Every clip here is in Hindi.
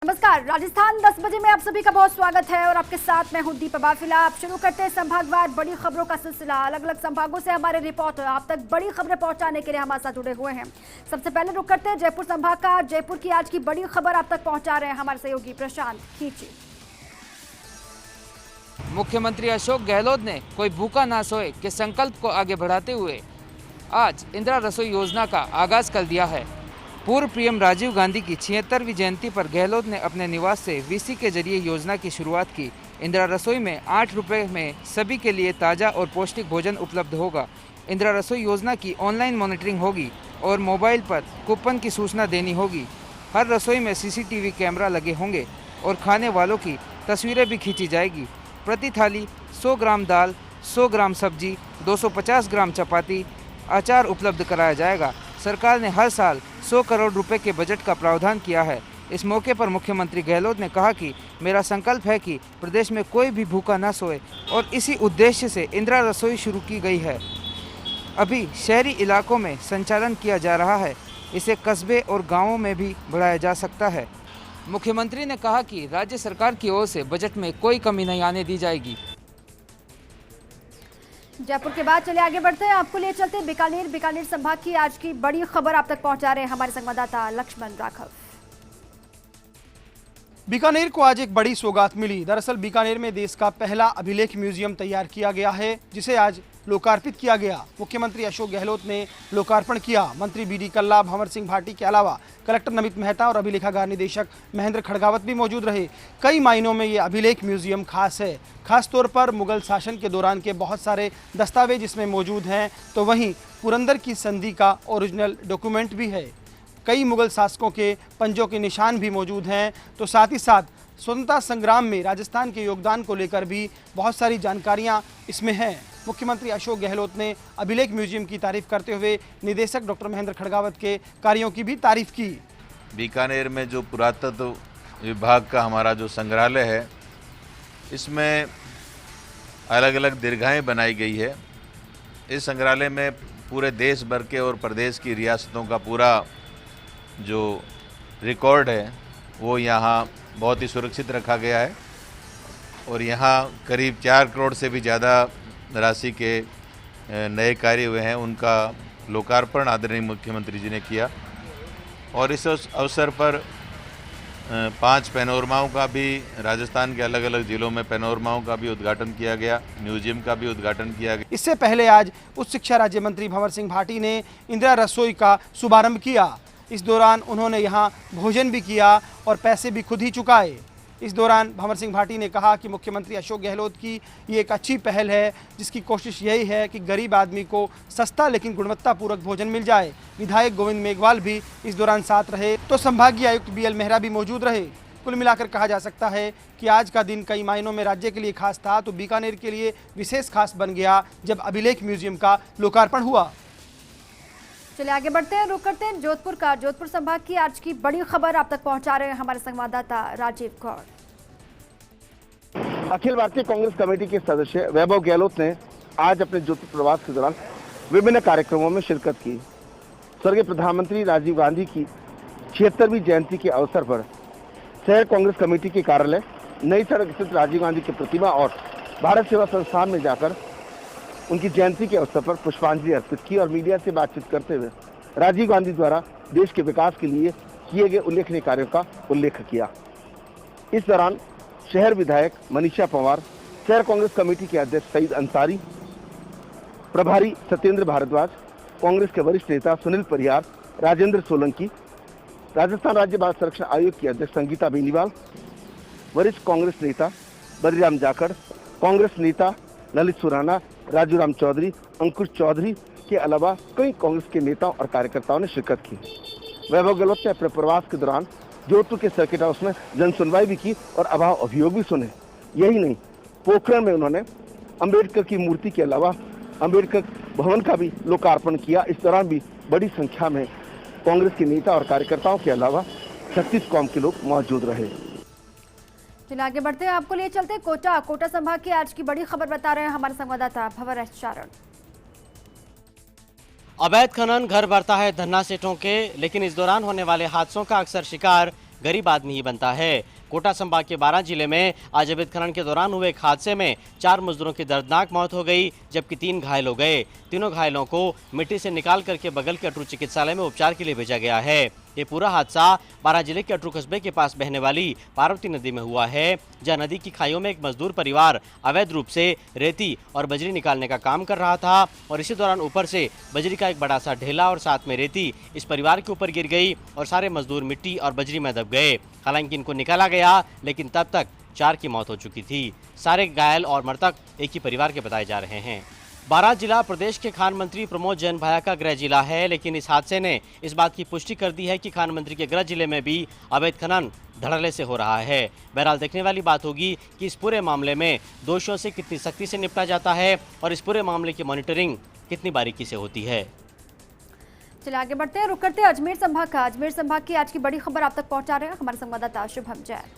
नमस्कार, राजस्थान 10 बजे में आप सभी का बहुत स्वागत है और आपके साथ मैं हूं दीपा बाफिला। आप शुरू करते हैं संभागवार बड़ी खबरों का सिलसिला। अलग अलग संभागों से हमारे रिपोर्टर आप तक बड़ी खबरें पहुंचाने के लिए हमारे साथ जुड़े हुए हैं। सबसे पहले रुक करते हैं जयपुर संभाग का। जयपुर की आज की बड़ी खबर आप तक पहुंचा रहे हैं हमारे सहयोगी प्रशांत खींची। मुख्यमंत्री अशोक गहलोत ने कोई भूखा ना सोए के संकल्प को आगे बढ़ाते हुए आज इंदिरा रसोई योजना का आगाज कर दिया है। पूर्व पीएम राजीव गांधी की 76वीं जयंती पर गहलोत ने अपने निवास से वीसी के जरिए योजना की शुरुआत की। इंदिरा रसोई में 8 रुपये में सभी के लिए ताज़ा और पौष्टिक भोजन उपलब्ध होगा। इंदिरा रसोई योजना की ऑनलाइन मॉनिटरिंग होगी और मोबाइल पर कूपन की सूचना देनी होगी। हर रसोई में सीसीटीवी कैमरा लगे होंगे और खाने वालों की तस्वीरें भी खींची जाएगी। प्रति थाली 100 ग्राम दाल, 100 ग्राम सब्जी, 250 ग्राम चपाती, अचार उपलब्ध कराया जाएगा। सरकार ने हर साल 100 करोड़ रुपए के बजट का प्रावधान किया है। इस मौके पर मुख्यमंत्री गहलोत ने कहा कि मेरा संकल्प है कि प्रदेश में कोई भी भूखा न सोए और इसी उद्देश्य से इंदिरा रसोई शुरू की गई है। अभी शहरी इलाकों में संचालन किया जा रहा है, इसे कस्बे और गांवों में भी बढ़ाया जा सकता है। मुख्यमंत्री ने कहा कि राज्य सरकार की ओर से बजट में कोई कमी नहीं आने दी जाएगी। जयपुर के बाद चले आगे बढ़ते हैं, आपको ले चलते हैं बीकानेर संभाग की आज की बड़ी खबर आप तक पहुंचा रहे हैं हमारे संवाददाता लक्ष्मण राघव। बीकानेर को आज एक बड़ी सौगात मिली। दरअसल बीकानेर में देश का पहला अभिलेख म्यूजियम तैयार किया गया है, जिसे आज लोकार्पित किया गया। मुख्यमंत्री अशोक गहलोत ने लोकार्पण किया। मंत्री बीडी कल्ला, भंवर सिंह भाटी के अलावा कलेक्टर नमित मेहता और अभिलेखागार निदेशक महेंद्र खड़गावत भी मौजूद रहे। कई मायनों में ये अभिलेख म्यूजियम खास है। खास तौर पर मुगल शासन के दौरान के बहुत सारे दस्तावेज इसमें मौजूद हैं, तो वहीं पुरंदर की संधि का ओरिजिनल डॉक्यूमेंट भी है। कई मुगल शासकों के पंजों के निशान भी मौजूद हैं, तो साथ ही साथ स्वतंत्रता संग्राम में राजस्थान के योगदान को लेकर भी बहुत सारी जानकारियां इसमें हैं। मुख्यमंत्री अशोक गहलोत ने अभिलेख म्यूजियम की तारीफ करते हुए निदेशक डॉक्टर महेंद्र खड़गावत के कार्यों की भी तारीफ की। बीकानेर में जो पुरातत्व विभाग का हमारा जो संग्रहालय है, इसमें अलग अलग दीर्घाएं बनाई गई है। इस संग्रहालय में पूरे देश भर के और प्रदेश की रियासतों का पूरा जो रिकॉर्ड है वो यहाँ बहुत ही सुरक्षित रखा गया है और यहाँ करीब 4 करोड़ से भी ज़्यादा राशि के नए कार्य हुए हैं। उनका लोकार्पण आदरणीय मुख्यमंत्री जी ने किया और इस अवसर पर 5 पैनोरमाओं का भी, राजस्थान के अलग अलग जिलों में पैनोरमाओं का भी उद्घाटन किया गया, म्यूजियम का भी उद्घाटन किया गया। इससे पहले आज उच्च शिक्षा राज्य मंत्री भंवर सिंह भाटी ने इंदिरा रसोई का शुभारंभ किया। इस दौरान उन्होंने यहाँ भोजन भी किया और पैसे भी खुद ही चुकाए। इस दौरान भंवर सिंह भाटी ने कहा कि मुख्यमंत्री अशोक गहलोत की ये एक अच्छी पहल है, जिसकी कोशिश यही है कि गरीब आदमी को सस्ता लेकिन गुणवत्तापूर्वक भोजन मिल जाए। विधायक गोविंद मेघवाल भी इस दौरान साथ रहे, तो संभागीय आयुक्त बीएल मेहरा भी मौजूद रहे। कुल मिलाकर कहा जा सकता है कि आज का दिन कई मायनों में राज्य के लिए खास था, तो बीकानेर के लिए विशेष खास बन गया जब अभिलेख म्यूजियम का लोकार्पण हुआ। चलिए आगे बढ़ते हैं, रुक करते हैं जोधपुर का। जोधपुर संभाग की आज की बड़ी खबर आप तक पहुंचा रहे हैं हमारे संवाददाता राजीव गौड़। अखिल भारतीय कांग्रेस कमेटी के सदस्य वैभव गहलोत ने आज अपने जोधपुर प्रवास के दौरान विभिन्न कार्यक्रमों में शिरकत की। स्वर्गीय प्रधानमंत्री राजीव गांधी की 76वीं जयंती के अवसर पर शहर कांग्रेस कमेटी के कार्यालय, नई सड़क स्थित राजीव गांधी की प्रतिमा और भारत सेवा संस्थान में जाकर उनकी जयंती के अवसर पर पुष्पांजलि अर्पित की और मीडिया से बातचीत करते हुए राजीव गांधी द्वारा देश के विकास के लिए किए गए उल्लेखनीय कार्यों का उल्लेख किया। इस दौरान शहर विधायक मनीषा पंवार, शहर कांग्रेस कमेटी के अध्यक्ष सईद अंसारी, प्रभारी सत्येंद्र भारद्वाज, कांग्रेस के वरिष्ठ नेता सुनील परिहार, राजेंद्र सोलंकी, राजस्थान राज्य बाल संरक्षण आयोग की अध्यक्ष संगीता बेनीवाल, वरिष्ठ कांग्रेस नेता बलिराम जाखड़, कांग्रेस नेता ललित सुराना, राजू राम चौधरी, अंकुश चौधरी के अलावा कई कांग्रेस के नेताओं और कार्यकर्ताओं ने शिरकत की। वैभव गहलोत ने अपने प्रवास के दौरान जोधपुर के सर्किट हाउस में जन सुनवाई भी की और अभाव अभियोग भी सुने। यही नहीं, पोखरण में उन्होंने अंबेडकर की मूर्ति के अलावा अंबेडकर भवन का भी लोकार्पण किया। इस दौरान भी बड़ी संख्या में कांग्रेस के नेता और कार्यकर्ताओं के अलावा 36 कौम के लोग मौजूद रहे। चलिए आगे बढ़ते हैं, आपको लिए चलते हैं कोटा संभाग की आज की बड़ी खबर बता रहे हैं हमारे संवाददाता भंवर चारण। अवैध खनन घर भरता है धन्ना सेठों के, लेकिन इस दौरान होने वाले हादसों का अक्सर शिकार गरीब आदमी ही बनता है। कोटा संभाग के 12 जिले में आज अवैध खनन के दौरान हुए एक हादसे में 4 मजदूरों की दर्दनाक मौत हो गई, जबकि 3 घायल हो गए। तीनों घायलों को मिट्टी से निकाल करके बगल के अटरू चिकित्सालय में उपचार के लिए भेजा गया है। ये पूरा हादसा 12 जिले के अटरू कस्बे के पास बहने वाली पार्वती नदी में हुआ है, जहां नदी की खाइयों में एक मजदूर परिवार अवैध रूप से रेती और बजरी निकालने का काम कर रहा था और इसी दौरान ऊपर से बजरी का एक बड़ा सा ढेला और साथ में रेती इस परिवार के ऊपर गिर गई और सारे मजदूर मिट्टी और बजरी में दब गए। हालांकि इनको निकाला गया, लेकिन तब तक 4 की मौत हो चुकी थी। सारे घायल और मृतक एक ही परिवार के बताए जा रहे हैं। बारां जिला प्रदेश के खान मंत्री प्रमोद जैन भाया का गृह जिला है, लेकिन इस हादसे ने इस बात की पुष्टि कर दी है कि खान मंत्री के गृह जिले में भी अवैध खनन धड़ल्ले से हो रहा है। बहरहाल देखने वाली बात होगी कि इस पूरे मामले में दोषियों से कितनी सख्ती से निपटा जाता है और इस पूरे मामले की मॉनिटरिंग कितनी बारीकी से होती है। चलिए आगे बढ़ते हैं, रुक करते हैं अजमेर संभाग का। अजमेर संभाग की आज की बड़ी खबर आप तक पहुंचा रहे हैं हमारे संवाददाता शुभम जैन।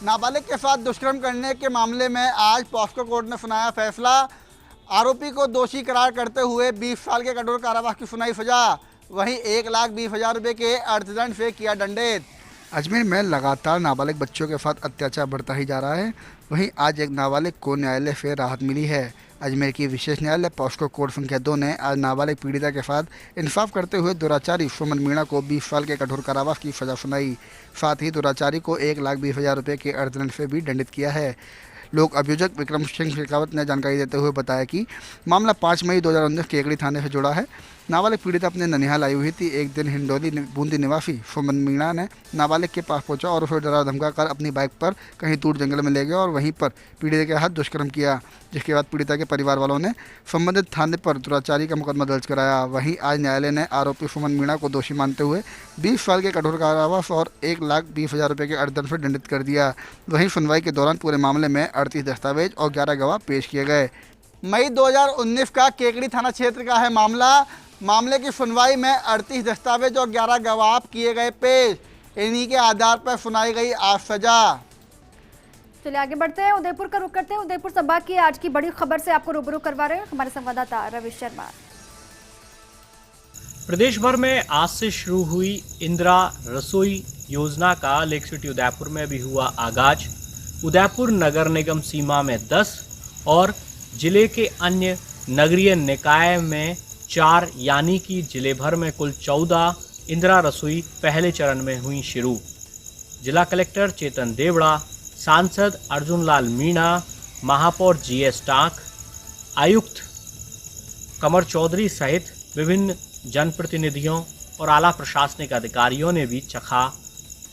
नाबालिग के साथ दुष्कर्म करने के मामले में आज पॉस्को कोर्ट ने सुनाया फैसला। आरोपी को दोषी करार करते हुए 20 साल के कठोर कारावास की सुनाई सजा, वहीं 1,20,000 रुपये के अर्थदंड से किया दंडित। अजमेर में लगातार नाबालिग बच्चों के साथ अत्याचार बढ़ता ही जा रहा है। वहीं आज एक नाबालिग को न्यायालय से राहत मिली है। अजमेर की विशेष न्यायालय पॉस्को कोर्ट संख्या 2 ने आज नाबालिग पीड़िता के साथ इंसाफ करते हुए दुराचारी सुमन मीणा को 20 साल के कठोर कारावास की सजा सुनाई। साथ ही दुराचारी को 1,20,000 रुपये के अर्थदंड से भी दंडित किया है। लोक अभियोजक विक्रम सिंह शेखावत ने जानकारी देते हुए बताया कि मामला 5 मई 2019 केकड़ी थाने से जुड़ा है। नाबालिग पीड़िता अपने ननिहाल आई हुई थी। एक दिन हिंडोली बूंदी निवासी सुमन मीणा ने नाबालिग के पास पहुंचा और उसे डरा धमका कर अपनी बाइक पर कहीं दूर जंगल में ले गया और वहीं पर पीड़िता के हाथ दुष्कर्म किया, जिसके बाद पीड़िता के परिवार वालों ने संबंधित थाने पर दुराचारी का मुकदमा दर्ज कराया। वहीं आज न्यायालय ने आरोपी सुमन मीणा को दोषी मानते हुए 20 साल के कठोर कारावास और 1,20,000 रुपये के अर्थदंड से दंडित कर दिया। वहीं सुनवाई के दौरान पूरे मामले में 38 दस्तावेज और 11 गवाह पेश किए गए। मई 2019 का केकड़ी थाना क्षेत्र का है मामला। मामले की सुनवाई में 38 दस्तावेज और 11 गवाह किए गए पेश। इन्हीं के आधार पर सुनाई गई आज सजा। चलिए आगे बढ़ते हैं, उदयपुर का रुख करते हैं। उदयपुर संभाग की आज की बड़ी खबर से आपको रूबरू करवा रहे हैं हमारे संवाददाता रवि शर्मा। प्रदेश भर में आज से शुरू हुई इंदिरा रसोई योजना का लेक सिटी उदयपुर में भी हुआ आगाज। उदयपुर नगर निगम सीमा में 10 और जिले के अन्य नगरीय निकाय में 4 यानी कि जिले भर में कुल 14 इंदिरा रसोई पहले चरण में हुई शुरू। जिला कलेक्टर चेतन देवड़ा, सांसद अर्जुन लाल मीणा, महापौर जीएस टाक, आयुक्त कमर चौधरी सहित विभिन्न जनप्रतिनिधियों और आला प्रशासनिक अधिकारियों ने भी चखा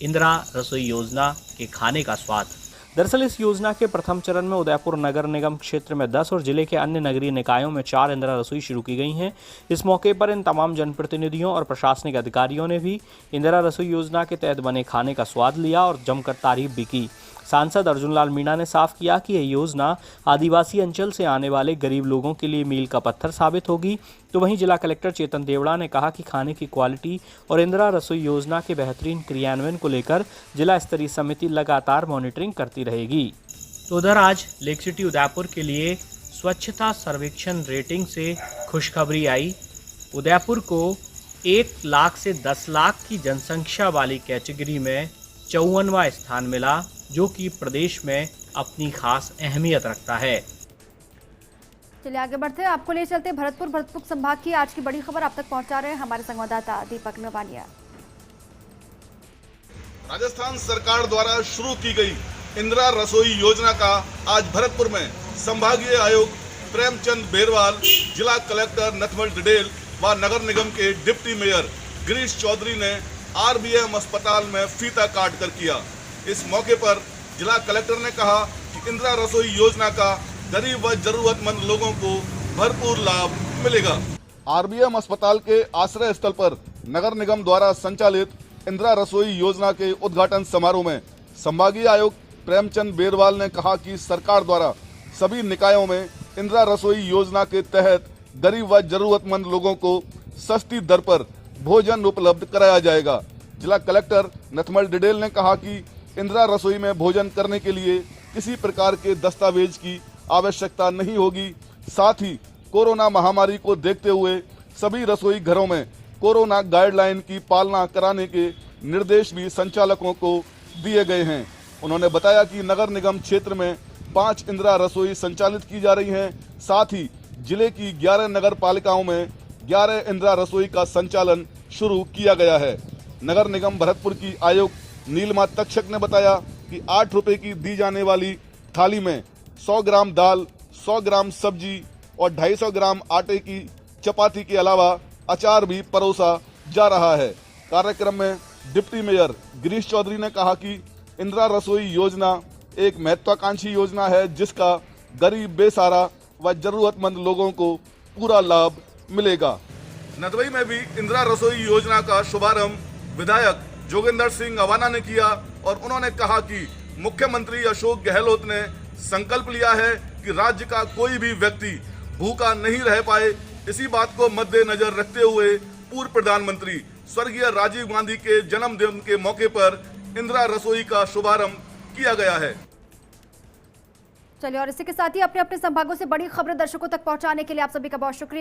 इंदिरा रसोई योजना के खाने का स्वाद। दरअसल इस योजना के प्रथम चरण में उदयपुर नगर निगम क्षेत्र में 10 और जिले के अन्य नगरीय निकायों में 4 इंदिरा रसोई शुरू की गई हैं। इस मौके पर इन तमाम जनप्रतिनिधियों और प्रशासनिक अधिकारियों ने भी इंदिरा रसोई योजना के तहत बने खाने का स्वाद लिया और जमकर तारीफ भी की। सांसद अर्जुन लाल मीणा ने साफ किया कि यह योजना आदिवासी अंचल से आने वाले गरीब लोगों के लिए मील का पत्थर साबित होगी। तो वहीं जिला कलेक्टर चेतन देवड़ा ने कहा कि खाने की क्वालिटी और इंदिरा रसोई योजना के बेहतरीन क्रियान्वयन को लेकर जिला स्तरीय समिति लगातार मॉनिटरिंग करती रहेगी। तो उधर आज लेक सिटी उदयपुर के लिए स्वच्छता सर्वेक्षण रेटिंग से खुशखबरी आई। उदयपुर को 1 लाख से 10 लाख की जनसंख्या वाली कैटेगरी में 54वां स्थान मिला, जो कि प्रदेश में अपनी खास अहमियत रखता है। चलिए आगे बढ़ते हैं, आपको ले चलते भरतपुर संभाग की आज की बड़ी खबर आप तक पहुंचा रहे हैं हमारे संवाददाता दीपक नवानिया। राजस्थान सरकार द्वारा शुरू की गई इंदिरा रसोई योजना का आज भरतपुर में संभागीय आयुक्त प्रेमचंद बेरवाल, जिला कलेक्टर नथमल डिडेल व नगर निगम के डिप्टी मेयर गिरीश चौधरी ने RBM अस्पताल में फीता काट कर किया। इस मौके पर जिला कलेक्टर ने कहा कि इंदिरा रसोई योजना का गरीब व जरूरतमंद लोगों को भरपूर लाभ मिलेगा। RBM अस्पताल के आश्रय स्थल पर नगर निगम द्वारा संचालित इंदिरा रसोई योजना के उद्घाटन समारोह में संभागीय आयुक्त प्रेमचंद बेरवाल ने कहा कि सरकार द्वारा सभी निकायों में इंदिरा रसोई योजना के तहत गरीब व जरूरतमंद लोगों को सस्ती दर पर भोजन उपलब्ध कराया जाएगा। जिला कलेक्टर नथमल डिडेल ने कहा कि इंदिरा रसोई में भोजन करने के लिए किसी प्रकार के दस्तावेज की आवश्यकता नहीं होगी। साथ ही कोरोना महामारी को देखते हुए सभी रसोई घरों में कोरोना गाइडलाइन की पालना कराने के निर्देश भी संचालकों को दिए गए हैं। उन्होंने बताया कि नगर निगम क्षेत्र में 5 इंदिरा रसोई संचालित की जा रही हैं। साथ ही जिले की 11 नगर पालिकाओं में 11 इंदिरा रसोई का संचालन शुरू किया गया है। नगर निगम भरतपुर की आयुक्त नीलिमा तक्षक ने बताया कि 8 रुपए की दी जाने वाली थाली में 100 ग्राम दाल, 100 ग्राम सब्जी और 250 ग्राम आटे की चपाती के अलावा अचार भी परोसा जा रहा है। कार्यक्रम में डिप्टी मेयर गिरीश चौधरी ने कहा कि इंदिरा रसोई योजना एक महत्वाकांक्षी योजना है जिसका गरीब, बेसहारा व जरूरतमंद लोगों को पूरा लाभ मिलेगा। नदवई में भी इंदिरा रसोई योजना का शुभारंभ विधायक जोगिंदर सिंह अवाना ने किया और उन्होंने कहा कि मुख्यमंत्री अशोक गहलोत ने संकल्प लिया है कि राज्य का कोई भी व्यक्ति भूखा नहीं रह पाए। इसी बात को मद्देनजर रखते हुए पूर्व प्रधानमंत्री स्वर्गीय राजीव गांधी के जन्मदिन के मौके पर इंदिरा रसोई का शुभारंभ किया गया है। चलिए, और इसी के साथ ही अपने अपने संभागों से बड़ी खबरें दर्शकों तक पहुंचाने के लिए आप सभी का बहुत शुक्रिया।